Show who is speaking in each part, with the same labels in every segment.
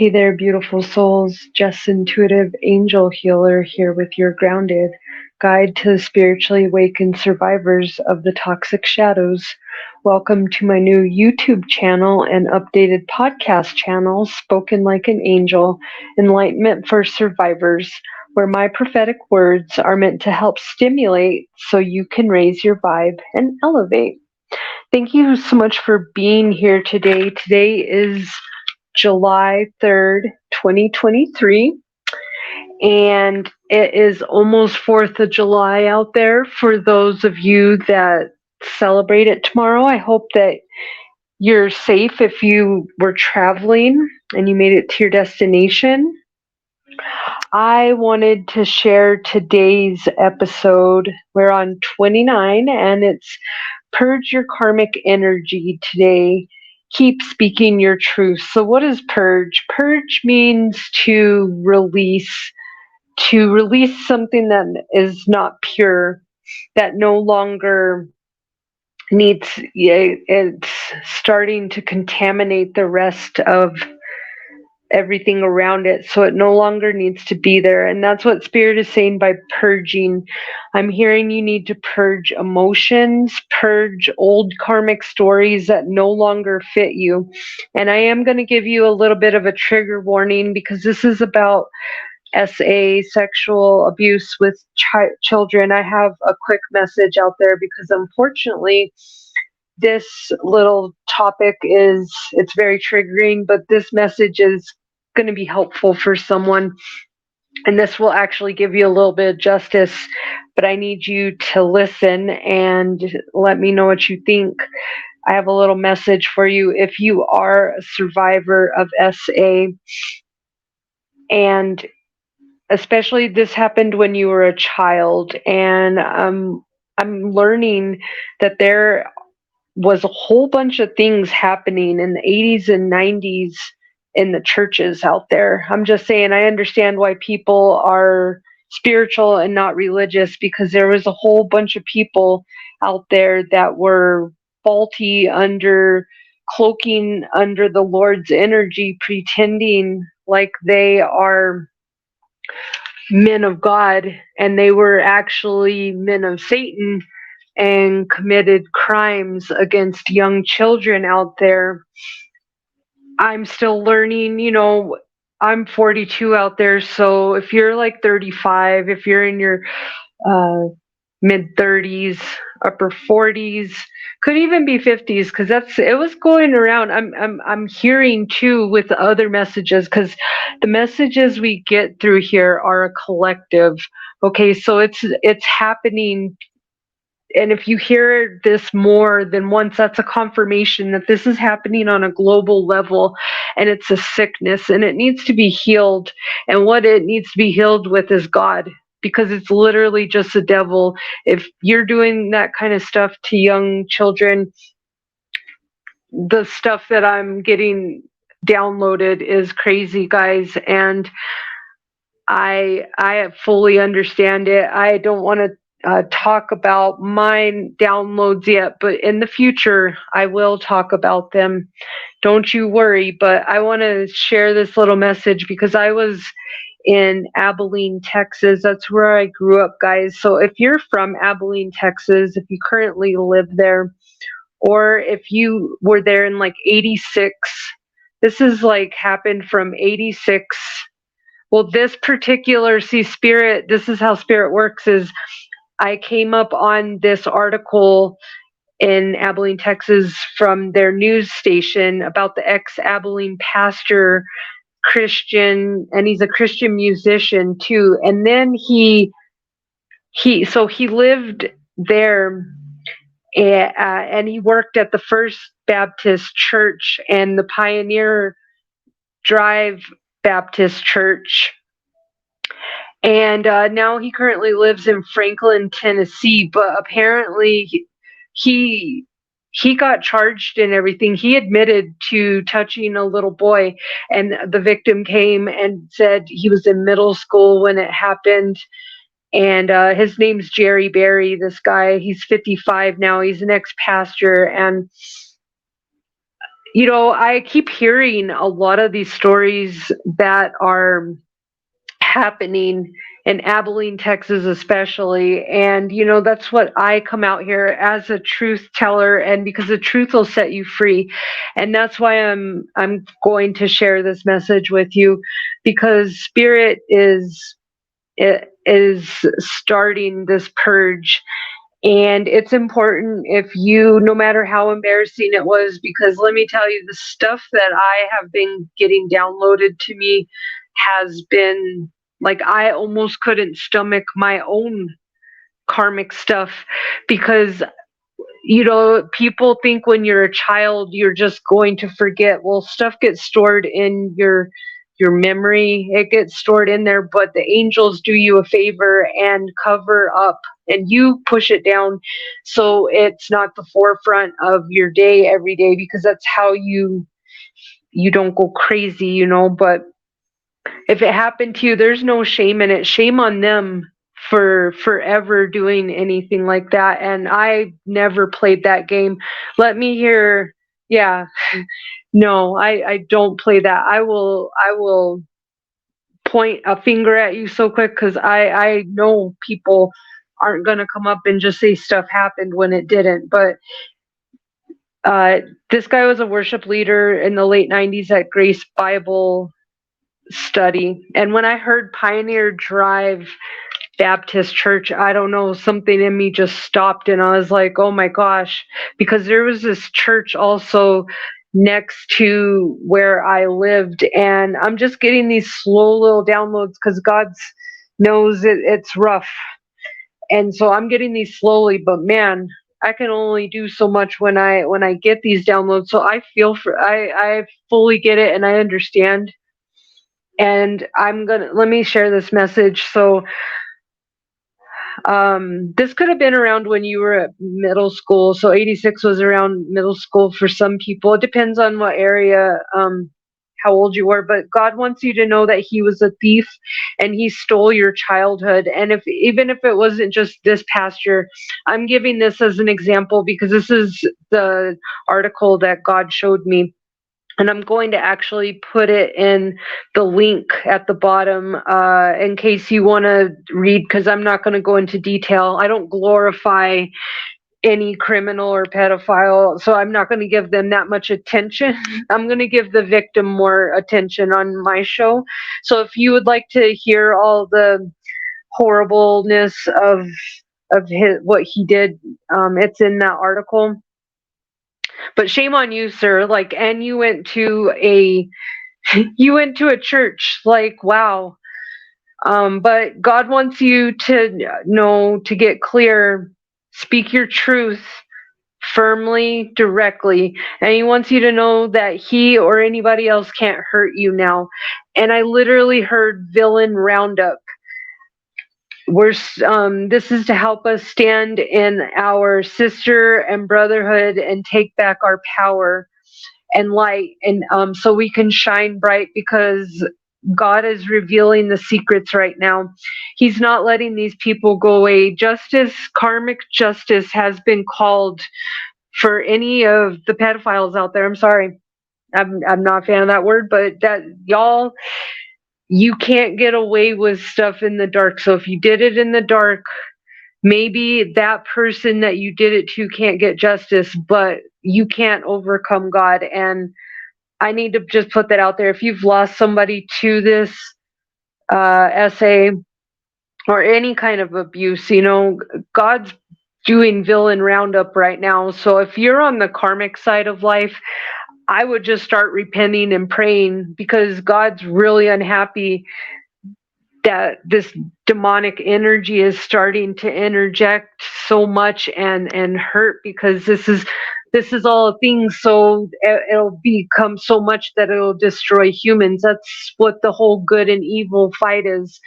Speaker 1: Hey there, beautiful souls. Jess Intuitive Angel Healer here with your grounded guide to the spiritually awakened survivors of the toxic shadows. Welcome to my new YouTube channel and updated podcast channel, Spoken Like an Angel, Enlightenment for Survivors, where my prophetic words are meant to help stimulate so you can raise your vibe and elevate. Thank you so much for being here today. Today is July 3rd, 2023, and it is almost 4th of July out there for those of you that celebrate it tomorrow. I hope that you're safe if you were traveling and you made it to your destination. I wanted to share today's episode. We're on 29, and it's Purge Your Karmic Energy today. Keep speaking your truth. So what is purge? Purge means to release something that is not pure, that no longer needs, it's starting to contaminate the rest of everything around it, so it no longer needs to be there. And that's what Spirit is saying by purging. I'm hearing you need to purge emotions, purge old karmic stories that no longer fit you. And I am going to give you a little bit of a trigger warning because this is about sexual abuse with children. I have a quick message out there because unfortunately this little topic it's very triggering, but this message is going to be helpful for someone, and this will actually give you a little bit of justice, but I need you to listen and let me know what you think. I have a little message for you. If you are a survivor of SA, and especially this happened when you were a child, and I'm learning that there was a whole bunch of things happening in the 80s and 90s in the churches out there. I'm just saying, I understand why people are spiritual and not religious, because there was a whole bunch of people out there that were faulty, cloaking under the Lord's energy, pretending like they are men of God, and they were actually men of Satan and committed crimes against young children out there. I'm still learning, I'm 42 out there. So if you're like 35, if you're in your mid 30s, upper 40s, could even be 50s, because it was going around. I'm hearing too with other messages, because the messages we get through here are a collective. Okay, so it's happening. And if you hear this more than once, that's a confirmation that this is happening on a global level, and it's a sickness, and it needs to be healed. And what it needs to be healed with is God, because it's literally just the devil. If you're doing that kind of stuff to young children, the stuff that I'm getting downloaded is crazy, guys. And I fully understand it. I don't want to talk about mine downloads yet, but in the future I will talk about them. Don't you worry. But I want to share this little message because I was in Abilene, Texas. That's where I grew up, guys. So if you're from Abilene, Texas, if you currently live there, or if you were there in like 86, this is like happened from 86. Well, this particular, Spirit, this is how Spirit works, is I came up on this article in Abilene, Texas from their news station about the Ex-Abilene Pastor, Christian, and he's a Christian musician too. And then he lived there, and he worked at the First Baptist Church and the Pioneer Drive Baptist Church. And now he currently lives in Franklin, Tennessee. But apparently he got charged and everything. He admitted to touching a little boy, and the victim came and said he was in middle school when it happened. And his name's Jerry Berry, this guy. He's 55 now. He's an ex-pastor. And I keep hearing a lot of these stories that are happening in Abilene, Texas, especially. And, that's what I come out here as a truth teller, and because the truth will set you free. And that's why I'm going to share this message with you, because Spirit is starting this purge. And it's important, if you, no matter how embarrassing it was, because let me tell you, the stuff that I have been getting downloaded to me has been like, I almost couldn't stomach my own karmic stuff, because people think when you're a child you're just going to forget. Well, stuff gets stored in your memory. It gets stored in there, but the angels do you a favor and cover up, and you push it down so it's not the forefront of your day every day, because that's how you don't go crazy. But if it happened to you, there's no shame in it. Shame on them for forever doing anything like that. And I never played that game. Let me hear. Yeah. No, I don't play that. I will point a finger at you so quick, because I know people aren't going to come up and just say stuff happened when it didn't. But uh, this guy was a worship leader in the late 90s at Grace Bible Study. And when I heard Pioneer Drive Baptist Church, I don't know, something in me just stopped, and I was like, oh my gosh, because there was this church also next to where I lived, and I'm just getting these slow little downloads, because God knows it's rough. And so I'm getting these slowly, but man, I can only do so much when I get these downloads. So I feel for I fully get it, and I understand. And let me share this message. So this could have been around when you were at middle school. So 86 was around middle school for some people. It depends on what area, how old you were. But God wants you to know that He was a thief and He stole your childhood. And even if it wasn't just this past year, I'm giving this as an example because this is the article that God showed me. And I'm going to actually put it in the link at the bottom in case you want to read, because I'm not going to go into detail. I don't glorify any criminal or pedophile, so I'm not going to give them that much attention. I'm going to give the victim more attention on my show. So if you would like to hear all the horribleness of what he did, it's in that article. But shame on you, sir. Like, and you went to a church. Like, wow. But God wants you to know, to get clear, speak your truth firmly, directly, and He wants you to know that He or anybody else can't hurt you now. And I literally heard villain roundup. This is to help us stand in our sister and brotherhood and take back our power and light, and so we can shine bright, because God is revealing the secrets right now. He's not letting these people go away. Justice, karmic justice, has been called for any of the pedophiles out there. I'm sorry, I'm not a fan of that word, but that y'all, you can't get away with stuff in the dark. So if you did it in the dark, maybe that person that you did it to can't get justice, but you can't overcome God. And I need to just put that out there. If you've lost somebody to this essay or any kind of abuse, God's doing villain roundup right now. So if you're on the karmic side of life, I would just start repenting and praying, because God's really unhappy that this demonic energy is starting to interject so much and hurt, because this is all things, so it'll become so much that it'll destroy humans. That's what the whole good and evil fight is,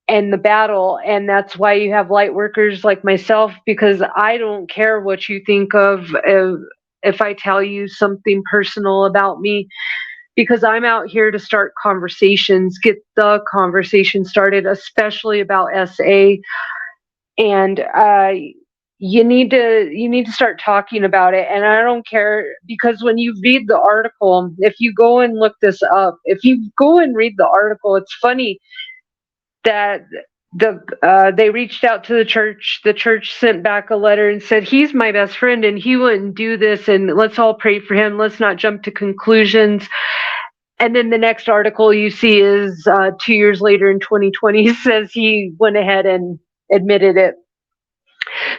Speaker 1: and the battle. And that's why you have light workers like myself, because I don't care what you think of if I tell you something personal about me, because I'm out here to start conversations, get the conversation started, especially about SA. And you need to start talking about it. And I don't care, because when you read the article, if you go and look this up, if you go and read the article, it's funny that they reached out to the church. The church sent back a letter and said, he's my best friend and he wouldn't do this, and let's all pray for him, let's not jump to conclusions. And then the next article you see is 2 years later in 2020 says he went ahead and admitted it.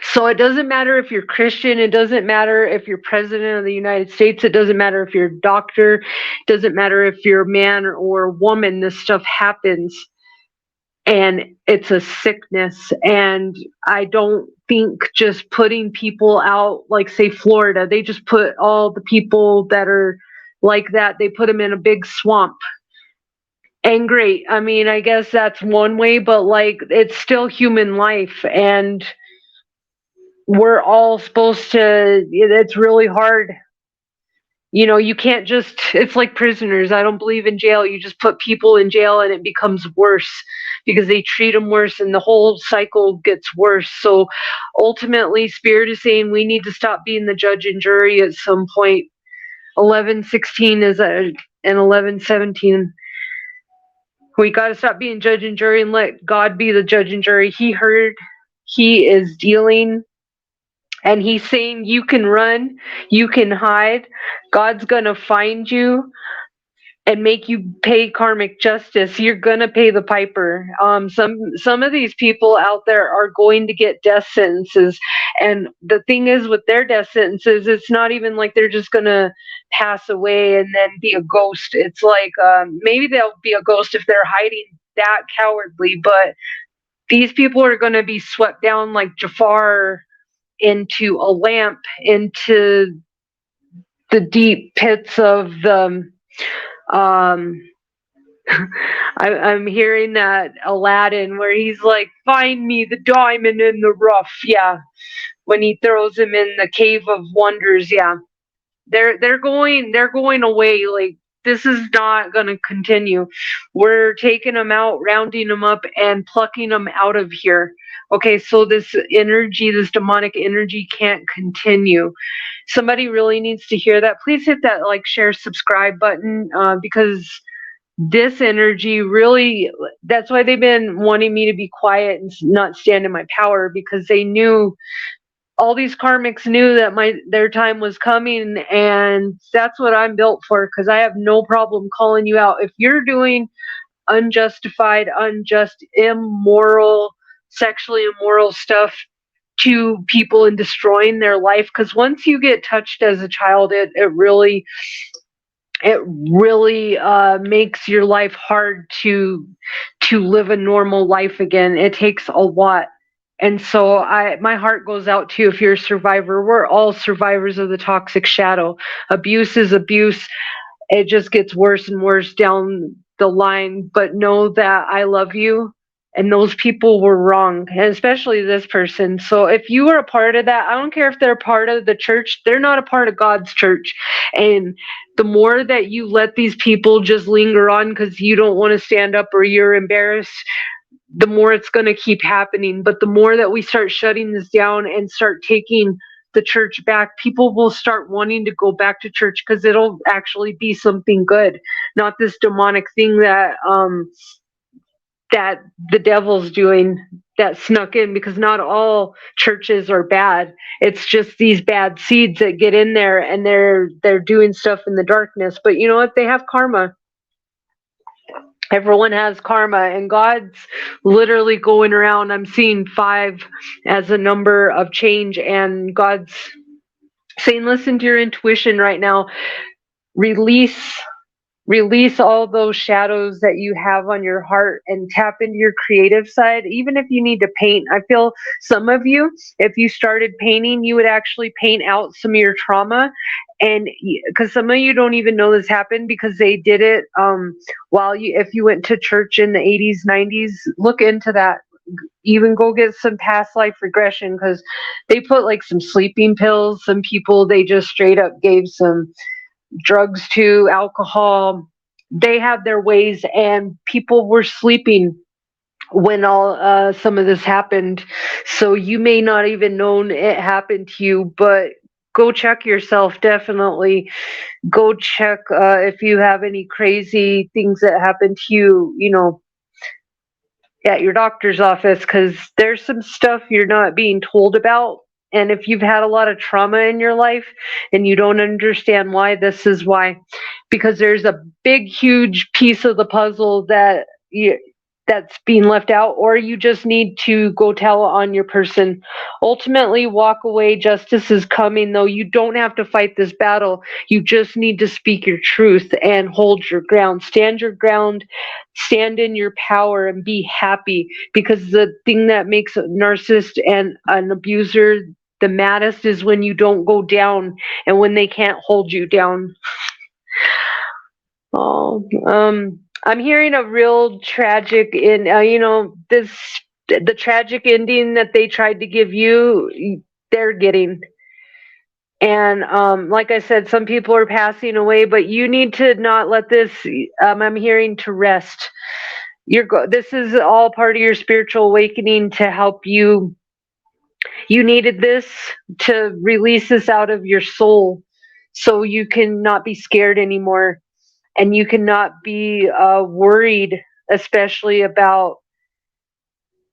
Speaker 1: So it doesn't matter if you're Christian, it doesn't matter if you're president of the United States, it doesn't matter if you're a doctor, it doesn't matter if you're a man or a woman, this stuff happens. And it's a sickness. And I don't think just putting people out, like say Florida, they just put all the people that are like that, they put them in a big swamp. And great, I mean, I guess that's one way, but like it's still human life, and we're all supposed to, it's really hard. You can't just, it's like prisoners. I don't believe in jail. You just put people in jail and it becomes worse because they treat them worse and the whole cycle gets worse. So ultimately, Spirit is saying we need to stop being the judge and jury at some point. 11:16 is and 11:17. We got to stop being judge and jury and let God be the judge and jury. He heard, he is dealing. And he's saying you can run, you can hide. God's going to find you and make you pay karmic justice. You're going to pay the piper. Some of these people out there are going to get death sentences. And the thing is with their death sentences, it's not even like they're just going to pass away and then be a ghost. It's like maybe they'll be a ghost if they're hiding that cowardly. But these people are going to be swept down like Jafar into a lamp, into the deep pits of the I'm hearing that Aladdin where he's like, find me the diamond in the rough. Yeah, when he throws him in the cave of wonders. Yeah, they're going away. Like, this is not going to continue. We're taking them out, rounding them up, and plucking them out of here. Okay, so this energy, this demonic energy can't continue. Somebody really needs to hear that. Please hit that like, share, subscribe button, because this energy really, that's why they've been wanting me to be quiet and not stand in my power, because they knew, all these karmics knew that their time was coming, and that's what I'm built for, because I have no problem calling you out. If you're doing unjustified, unjust, immoral, sexually immoral stuff to people and destroying their life, because once you get touched as a child, it really makes your life hard to live a normal life again. It takes a lot. And so my heart goes out to you if you're a survivor. We're all survivors of the toxic shadow. Abuse is abuse. It just gets worse and worse down the line. But know that I love you, and those people were wrong, and especially this person. So if you are a part of that, I don't care if they're part of the church, they're not a part of God's church. And the more that you let these people just linger on because you don't want to stand up or you're embarrassed, the more it's going to keep happening. But the more that we start shutting this down and start taking the church back, people will start wanting to go back to church because it'll actually be something good, not this demonic thing that that the devil's doing, that snuck in. Because not all churches are bad. It's just these bad seeds that get in there and they're doing stuff in the darkness. But you know what? They have karma. Everyone has karma, and God's literally going around. I'm seeing 5 as a number of change, and God's saying, listen to your intuition right now. Release all those shadows that you have on your heart and tap into your creative side. Even if you need to paint, I feel some of you, if you started painting, you would actually paint out some of your trauma. And because some of you don't even know this happened because they did it if you went to church in the 80s, 90s, look into that. Even go get some past life regression, because they put like some sleeping pills. Some people, they just straight up gave some drugs to, alcohol. They have their ways, and people were sleeping when all some of this happened. So you may not even known it happened to you, but go check yourself. Definitely go check if you have any crazy things that happened to you. At your doctor's office, because there's some stuff you're not being told about. And if you've had a lot of trauma in your life and you don't understand why, this is why. Because there's a big, huge piece of the puzzle that's being left out, or you just need to go tell on your person. Ultimately, walk away. Justice is coming, though. You don't have to fight this battle. You just need to speak your truth and hold your ground. Stand your ground, stand in your power, and be happy. Because the thing that makes a narcissist and an abuser the maddest is when you don't go down and when they can't hold you down. Oh, I'm hearing a real tragic the tragic ending that they tried to give you, they're getting. And like I said, some people are passing away, but you need to not let this. I'm hearing to rest. This is all part of your spiritual awakening to help you. You needed this to release this out of your soul, so you can not be scared anymore, and you cannot be worried, especially about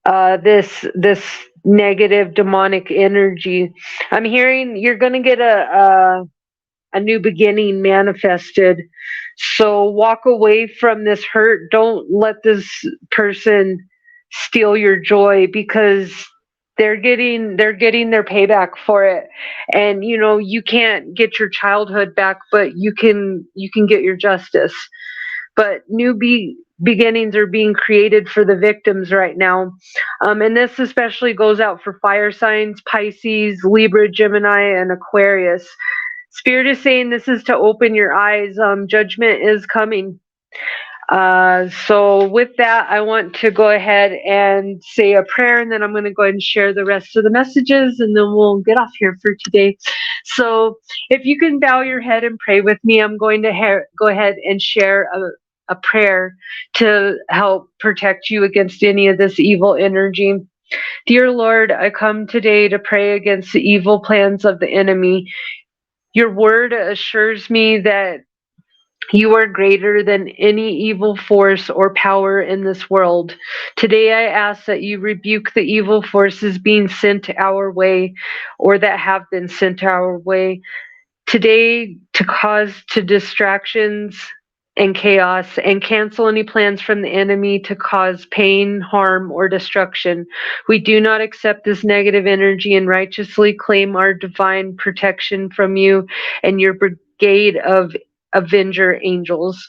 Speaker 1: this negative demonic energy. I'm hearing you're going to get a new beginning manifested. So walk away from this hurt. Don't let this person steal your joy, because they're getting their payback for it. And you can't get your childhood back, but you can get your justice. But beginnings are being created for the victims right now. And this especially goes out for fire signs: Pisces, Libra, Gemini, and Aquarius. Spirit is saying this is to open your eyes. Judgment is coming. So with that, I want to go ahead and say a prayer, and then I'm going to go ahead and share the rest of the messages, and then we'll get off here for today. So if you can bow your head and pray with me, I'm going to go ahead and share a prayer to help protect you against any of this evil energy. Dear Lord, I come today to pray against the evil plans of the enemy. Your word assures me that you are greater than any evil force or power in this world. Today I ask that you rebuke the evil forces being sent our way, or that have been sent our way today, to cause to distractions and chaos, and cancel any plans from the enemy to cause pain, harm, or destruction. We do not accept this negative energy and righteously claim our divine protection from you and your brigade of avenger angels.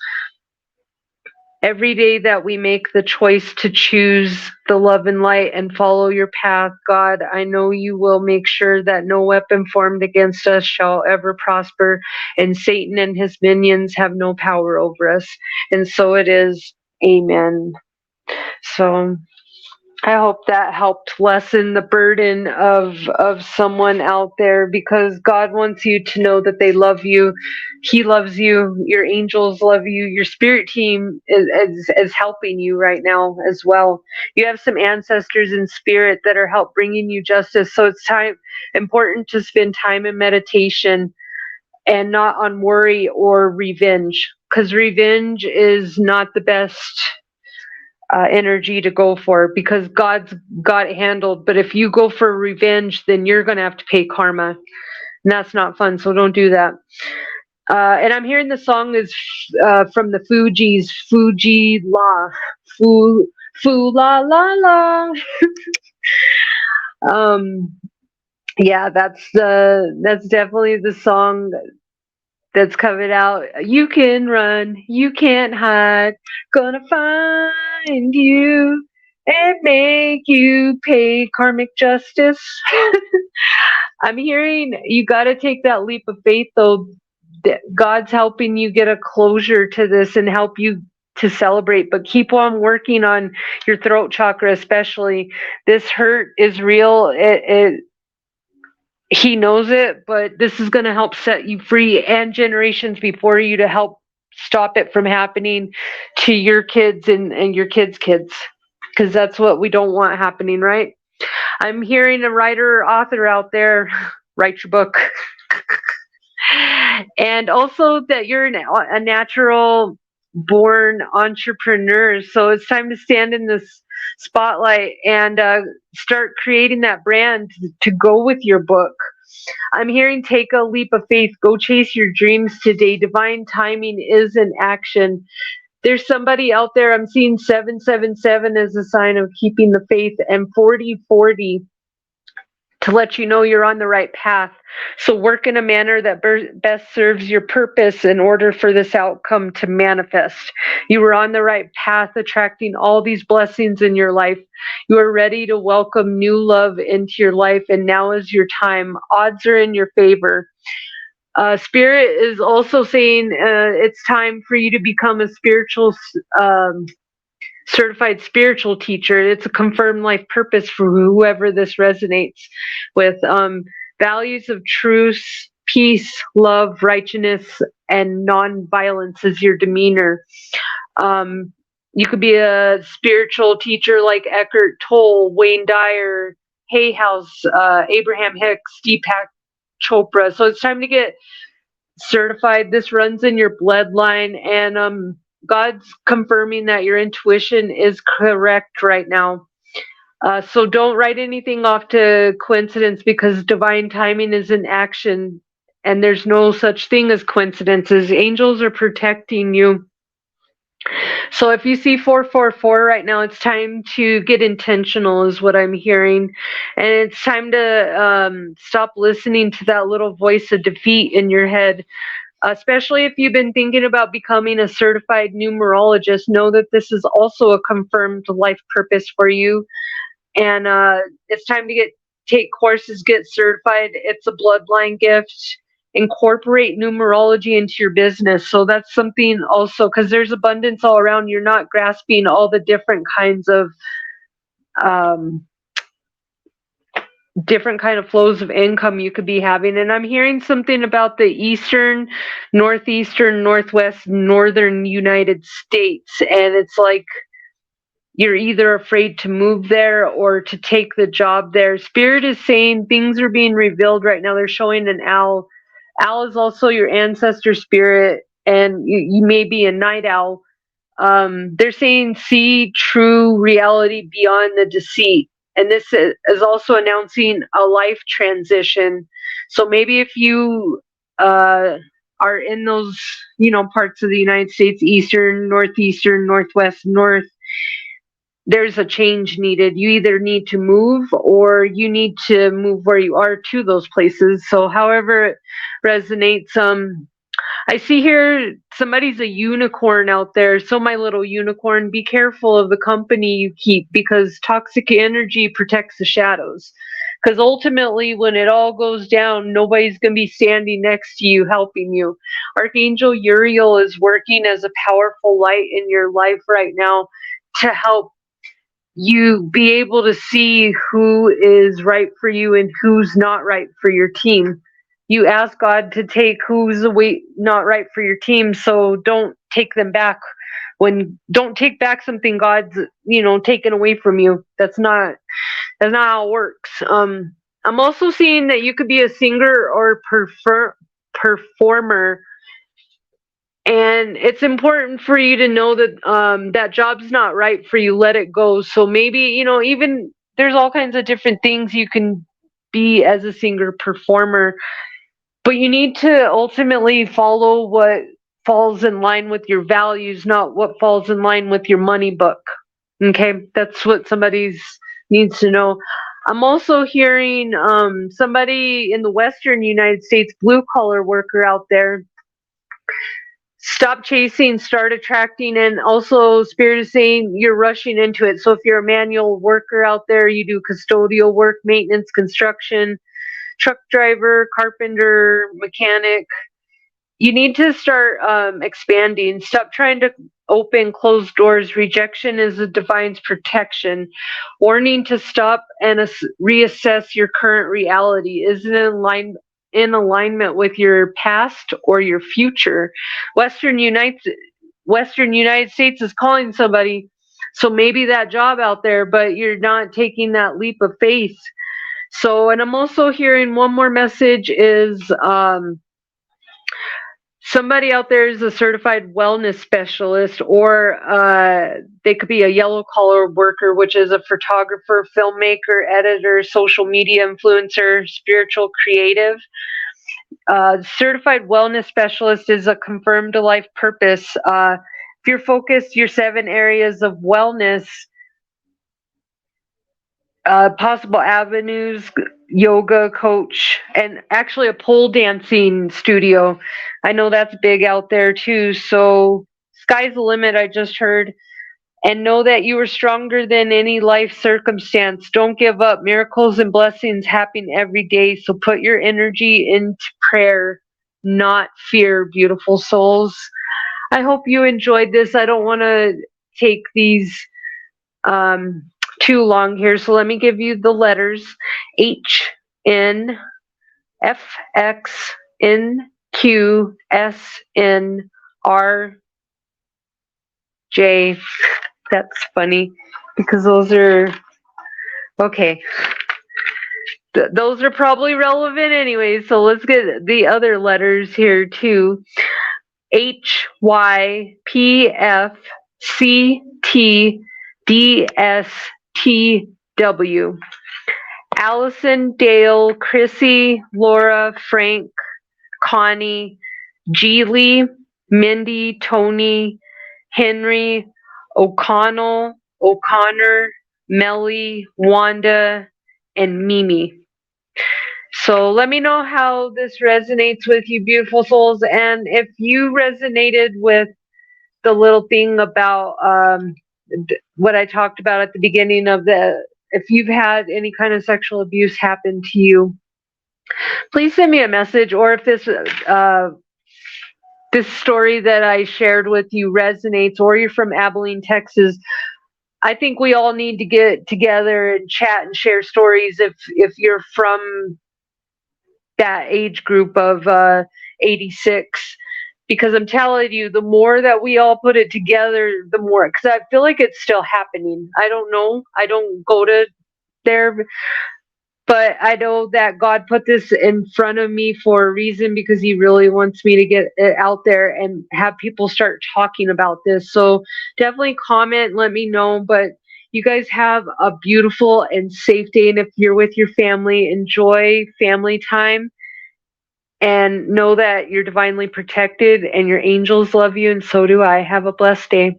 Speaker 1: Every day that we make the choice to choose the love and light and follow your path, God, I know you will make sure that no weapon formed against us shall ever prosper, and Satan and his minions have no power over us. And so it is. Amen. So I hope that helped lessen the burden of someone out there, because God wants you to know that they love you. He loves you. Your angels love you. Your spirit team is helping you right now as well. You have some ancestors in spirit that are help bringing you justice. So it's important to spend time in meditation and not on worry or revenge, because revenge is not the best energy to go for, because God's got it handled. But if you go for revenge, then you're going to have to pay karma, and that's not fun. So don't do that. And I'm hearing the song is from the Fugees, Fuji La, Fu La La La. um, yeah, that's definitely the song that's coming out. You can run, you can't hide, gonna find you and make you pay karmic justice. I'm hearing you got to take that leap of faith, though. God's helping you get a closure to this and help you to celebrate, but keep on working on your throat chakra, especially. This hurt is real. He knows it, but this is going to help set you free and generations before you, to help stop it from happening to your kids and your kids' kids. because that's what we don't want happening, right? I'm hearing a writer, author out there, write your book. And also that you're a natural born entrepreneur. So it's time to stand in this spotlight and start creating that brand to go with your book. I'm hearing take a leap of faith, go chase your dreams today. Divine timing is in action. There's somebody out there, I'm seeing 777 as a sign of keeping the faith, and 4040 to let you know you're on the right path. So work in a manner that best serves your purpose in order for this outcome to manifest. You are on the right path, attracting all these blessings in your life. You are ready to welcome new love into your life, and now is your time. Odds are in your favor. Spirit is also saying it's time for you to become a spiritual certified spiritual teacher. It's a confirmed life purpose for whoever this resonates with. Values of truth, peace, love, righteousness, and non-violence is your demeanor. You could be a spiritual teacher like Eckhart Tolle, Wayne Dyer, Hay House, Abraham Hicks, Deepak Chopra. So it's time to get certified. This runs in your bloodline, and God's confirming that your intuition is correct right now. So don't write anything off to coincidence, because divine timing is in action, and there's no such thing as coincidences. Angels are protecting you. So if you see 444 right now, it's time to get intentional is what I'm hearing. And it's time to stop listening to that little voice of defeat in your head. Especially if you've been thinking about becoming a certified numerologist, know that this is also a confirmed life purpose for you. And it's time to take courses, get certified. It's a bloodline gift. Incorporate numerology into your business. So that's something also, because there's abundance all around. You're not grasping all the different kinds of different kind of flows of income you could be having. And I'm hearing something about the eastern, northeastern, northwest, northern United States. And it's like you're either afraid to move there or to take the job there. Spirit is saying things are being revealed right now. They're showing an owl. Owl is also your ancestor spirit, and you may be a night owl. They're saying see true reality beyond the deceit. And this is also announcing a life transition. So maybe if you are in those, parts of the United States, eastern, northeastern, northwest, north, there's a change needed. You either need to move or you need to move where you are to those places. So however it resonates, I see here somebody's a unicorn out there. So my little unicorn, be careful of the company you keep, because toxic energy protects the shadows. Because ultimately, when it all goes down, nobody's going to be standing next to you helping you. Archangel Uriel is working as a powerful light in your life right now to help you be able to see who is right for you and who's not right for your team. You ask God to take who's not right for your team, so don't take them back. Don't take back something God's taken away from you. That's not how it works. I'm also seeing that you could be a singer or performer, and it's important for you to know that that job's not right for you. Let it go. So maybe even there's all kinds of different things you can be as a singer performer. But you need to ultimately follow what falls in line with your values, not what falls in line with your money book. Okay, that's what somebody needs to know. I'm also hearing somebody in the Western United States, blue collar worker out there. Stop chasing, start attracting, and also Spirit is saying you're rushing into it. So if you're a manual worker out there, you do custodial work, maintenance, construction, truck driver, carpenter, mechanic, you need to start expanding. Stop trying to open closed doors. Rejection is a divine's protection. Warning to stop and reassess your current reality. Is it in alignment with your past or your future? Western United States is calling somebody. So maybe that job out there, but you're not taking that leap of faith. So, and I'm also hearing one more message is somebody out there is a certified wellness specialist, or they could be a yellow collar worker, which is a photographer, filmmaker, editor, social media influencer, spiritual creative. Certified wellness specialist is a confirmed life purpose. If you're focused, your 7 areas of wellness, possible avenues, yoga coach, and actually a pole dancing studio. I know that's big out there too. So sky's the limit, I just heard. And know that you are stronger than any life circumstance. Don't give up. Miracles and blessings happen every day. So put your energy into prayer, not fear, beautiful souls. I hope you enjoyed this. I don't want to take these too long here. So let me give you the letters: H, N, F, X, N, Q, S, N, R, J. That's funny because those are okay. Those are probably relevant anyway. So let's get the other letters here too: H, Y, P, F, C, T, D, S, T, W. Allison, Dale, Chrissy, Laura, Frank, Connie, Geely, Mindy, Tony, Henry, O'Connell, O'Connor, Melly, Wanda, and Mimi. So let me know how this resonates with you, beautiful souls. And if you resonated with the little thing about what I talked about at the beginning of if you've had any kind of sexual abuse happen to you, please send me a message. Or if this story that I shared with you resonates, or you're from Abilene, Texas, I think we all need to get together and chat and share stories if you're from that age group of 86. Because I'm telling you, the more that we all put it together, the more, because I feel like it's still happening. I don't know. I don't go to there, but I know that God put this in front of me for a reason, because he really wants me to get it out there and have people start talking about this. So definitely comment, let me know. But you guys have a beautiful and safe day. And if you're with your family, enjoy family time. And know that you're divinely protected and your angels love you, and so do I. Have a blessed day.